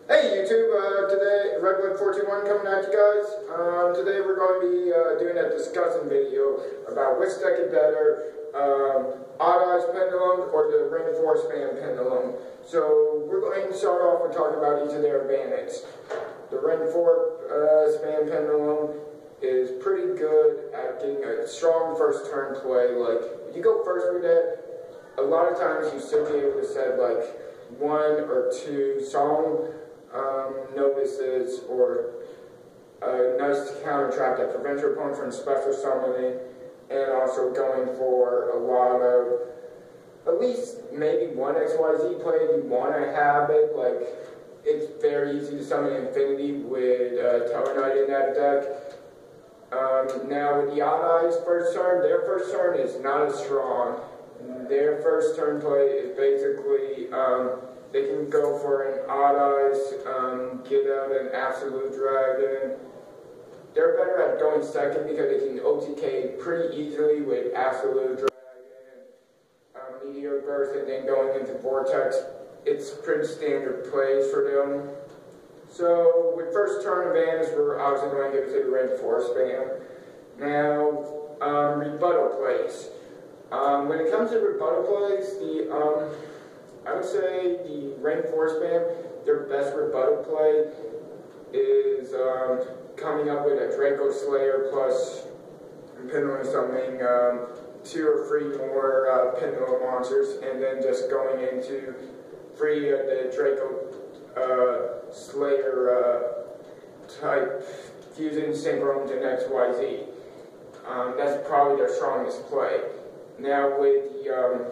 Hey YouTube, today Redwood421 coming at you guys. Today we're going to be doing a discussion video about which deck is better, Odd-eyes Pendulum or the Reinforced Band Pendulum. So we're going to start off with talking about each of their advantages. The Reinforced Band Pendulum is pretty good at getting a strong first turn play. Like, if you go first with it, a lot of times you should be able to set like 1 or 2 song notices or a nice counter trap that prevents your opponent from special summoning, and also going for a lot of at least maybe 1 XYZ play if you want to have it. Like, it's very easy to summon Infinity with Tellarknight in that deck. Now with the Odd-eyes first turn, their first turn is not as strong. Their first turn play is basically they can go for an Odd-eyes, get out an Absolute Dragon. They're better at going second because they can OTK pretty easily with Absolute Dragon, Meteor Burst, and then going into Vortex. It's pretty standard plays for them. So with first turn advantage, we're obviously going to give it to the Reinforced Band. Now, rebuttal plays. When it comes to rebuttal plays, I would say the Reinforced Band, their best rebuttal play is coming up with a Draco Slayer plus Pendulum summoning 2 or 3 more Pendulum monsters, and then just going into free the Draco Slayer type fusing Synchromes and XYZ. That's probably their strongest play. Now with the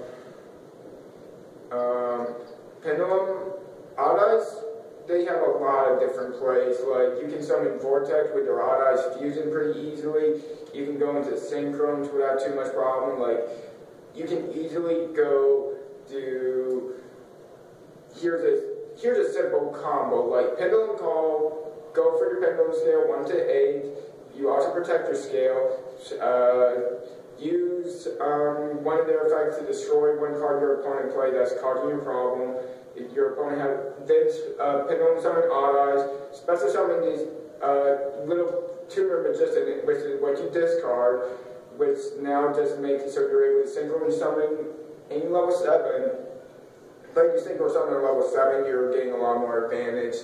Pendulum Odd-eyes, they have a lot of different plays. Like, you can summon Vortex with their Odd-eyes fusion pretty easily. You can go into Synchromes without too much problem. Like, you can easily go do, here's a simple combo, like Pendulum Call, go for your Pendulum scale 1 to 8. You also protect your scale. Use one of their effects to destroy 1 card your opponent played that's causing you a problem. If your opponent has this Pendulum summon Odd-eyes, special summon these little tuner magician, which is what you discard, which now just makes it so you're able to synchro summon any level 7. Like, you synchro summon a level 7, you're getting a lot more advantage.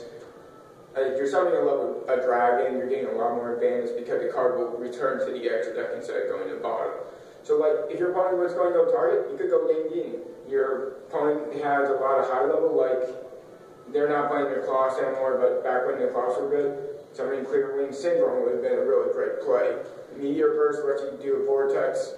If you're summoning a dragon, you're getting a lot more advantage because the card will return to the extra deck instead of going to the bottom. So, like, if your opponent was going to go target, you could go Game. Your opponent has a lot of high level, like, they're not playing their Claws anymore, but back when their Claws were good, summoning Clear Wing Syndrome would have been a really great play. Meteor Burst lets you do a Vortex,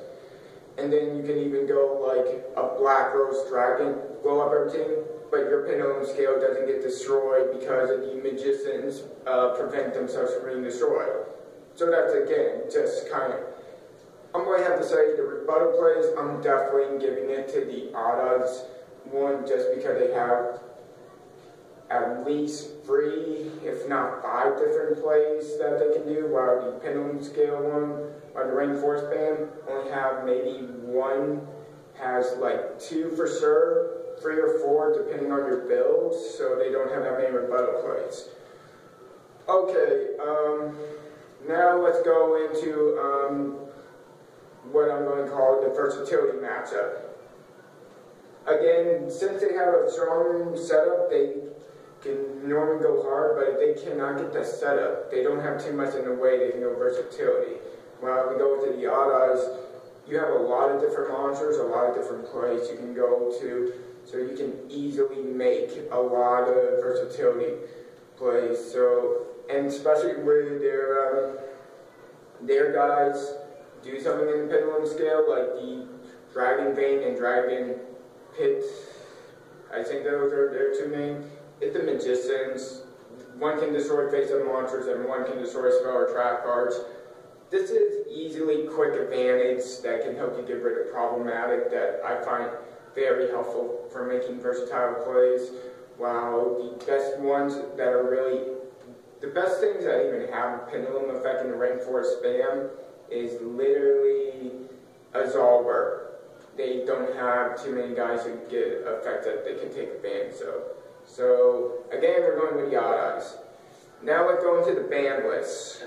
and then you can even go, like, a Black Rose Dragon, blow up everything. But your Pendulum scale doesn't get destroyed because the magicians prevent themselves from being destroyed. So that's, again, just kind of, I'm going to have to say the rebuttal plays, I'm definitely giving it to the Odd-eyes one just because they have at least 3, if not 5 different plays that they can do, while the Pendulum scale one, or the Reinforced Band, only have maybe 1, has like 2 for sure. 3 or 4 depending on your build, so they don't have that many rebuttal plays. Okay, now let's go into what I'm going to call the versatility matchup. Again, since they have a strong setup, they can normally go hard, but if they cannot get the setup, they don't have too much in the way, they can go versatility. While we go to the Odd-eyes, you have a lot of different monsters, a lot of different plays you can go to. So you can easily make a lot of versatility plays. So, and especially with their guys do something in the Pendulum scale, like the Dragon Vein and Dragon Pit. I think those are their 2 names. It's the magicians. 1 can destroy face-up monsters and 1 can destroy spell or trap cards. This is easily quick advantage that can help you get rid of problematic that I find very helpful for making versatile plays, while the best ones that are really, the best things that even have a Pendulum effect in the Reinforced Band is literally Absolver. They don't have too many guys who get effects that they can take advantage of. So again, we're going with the Odd-eyes. Now let's go into the band list.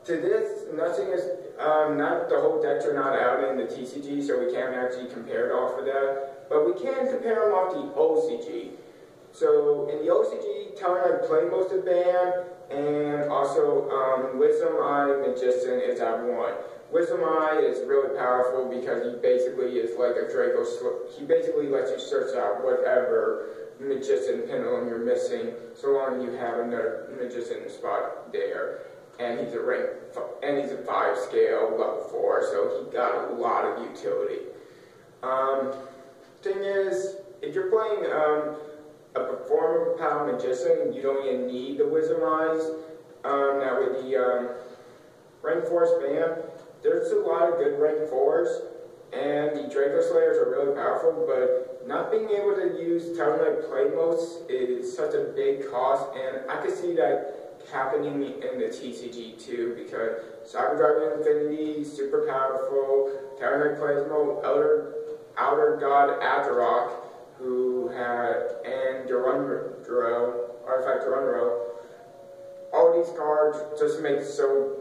To this, nothing is, not the whole decks are not out in the TCG, so we can't actually compare it off of that. But we can compare them off the OCG. So in the OCG, Talonite play most of the band, and also Wisdom Eye Magician is at 1. Wisdom Eye is really powerful because he basically is like a Draco. He basically lets you search out whatever Magician Pendulum you're missing, so long as you have another Magician spot there. And he's a 5 scale, level 4, so he got a lot of utility. Thing is, if you're playing a Performer Power Magician, you don't even need the Wisdom Eyes. Now with the Rank 4 band, there's a lot of good Rank 4s, and the Draco Slayers are really powerful, but not being able to use Talonite play modes is such a big cost, and I can see that happening in the TCG too, because Cyber Dragon Infinity, super powerful, Talonite plays mode, Outer God Azarok, and Durandro, Artifact Durandro. All these cards just make so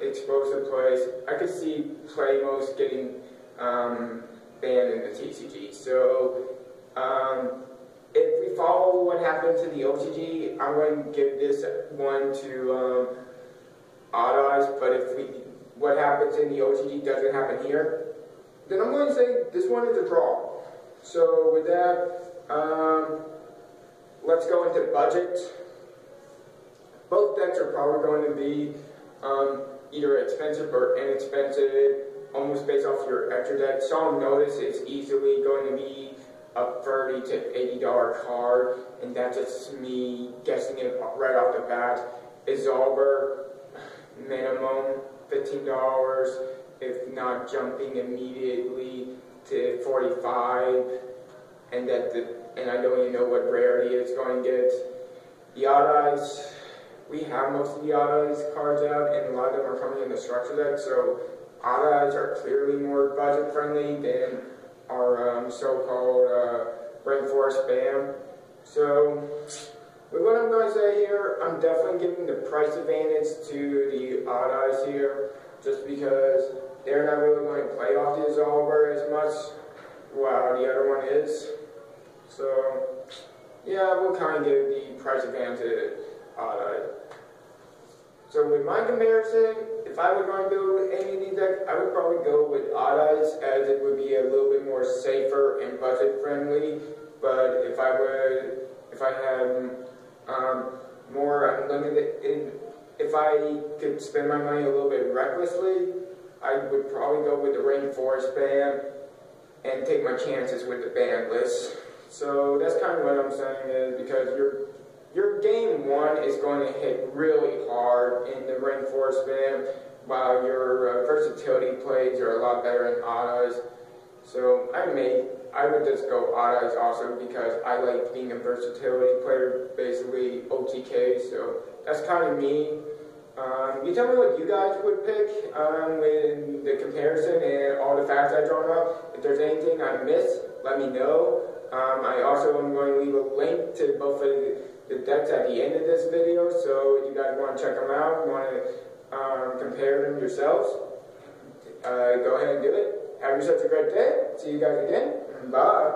explosive plays. I could see play modes getting banned in the TCG. So if we follow what happened to the OCG, I'm going to give this one to Odd-eyes. But if what happens in the OCG doesn't happen here, then I'm going to say this one is a draw. So with that, let's go into the budget. Both decks are probably going to be either expensive or inexpensive, almost based off your extra deck. Solemn Notice is easily going to be a $30 to $80 card, and that's just me guessing it right off the bat. Absolver, minimum $15, if not jumping immediately to $45, and I don't even know what rarity it's going to get. The Odd-eyes, we have most of the Odd-eyes cards out, and a lot of them are coming in the structure deck, so Odd-eyes are clearly more budget friendly than our so-called Rank 4 spam. So with what I'm going to say here, I'm definitely giving the price advantage to the Odd-eyes here, just because they're not really going to play off the Absolver as much while the other one is. So yeah, we'll kind of give the price advantage to Odd-eyes. So with my comparison, if I were going to build any of these decks, I would probably go with Odd-eyes, as it would be a little bit more safer and budget friendly. But if I had more unlimited, if I could spend my money a little bit recklessly, I would probably go with the Rank 4 spam and take my chances with the ban list. So that's kind of what I'm saying, is because your game 1 is going to hit really hard in the Rank 4 spam, while your versatility plays are a lot better in Odd-eyes. So I would just go Odd-eyes also, because I like being a versatility player, basically OTK, so that's kind of me. You tell me what you guys would pick with the comparison and all the facts I drawn up. If there's anything I missed, let me know. I also am going to leave a link to both of the decks at the end of this video, so if you guys want to check them out, want to compare them yourselves, go ahead and do it. Have yourself a great day. See you guys again. Bye.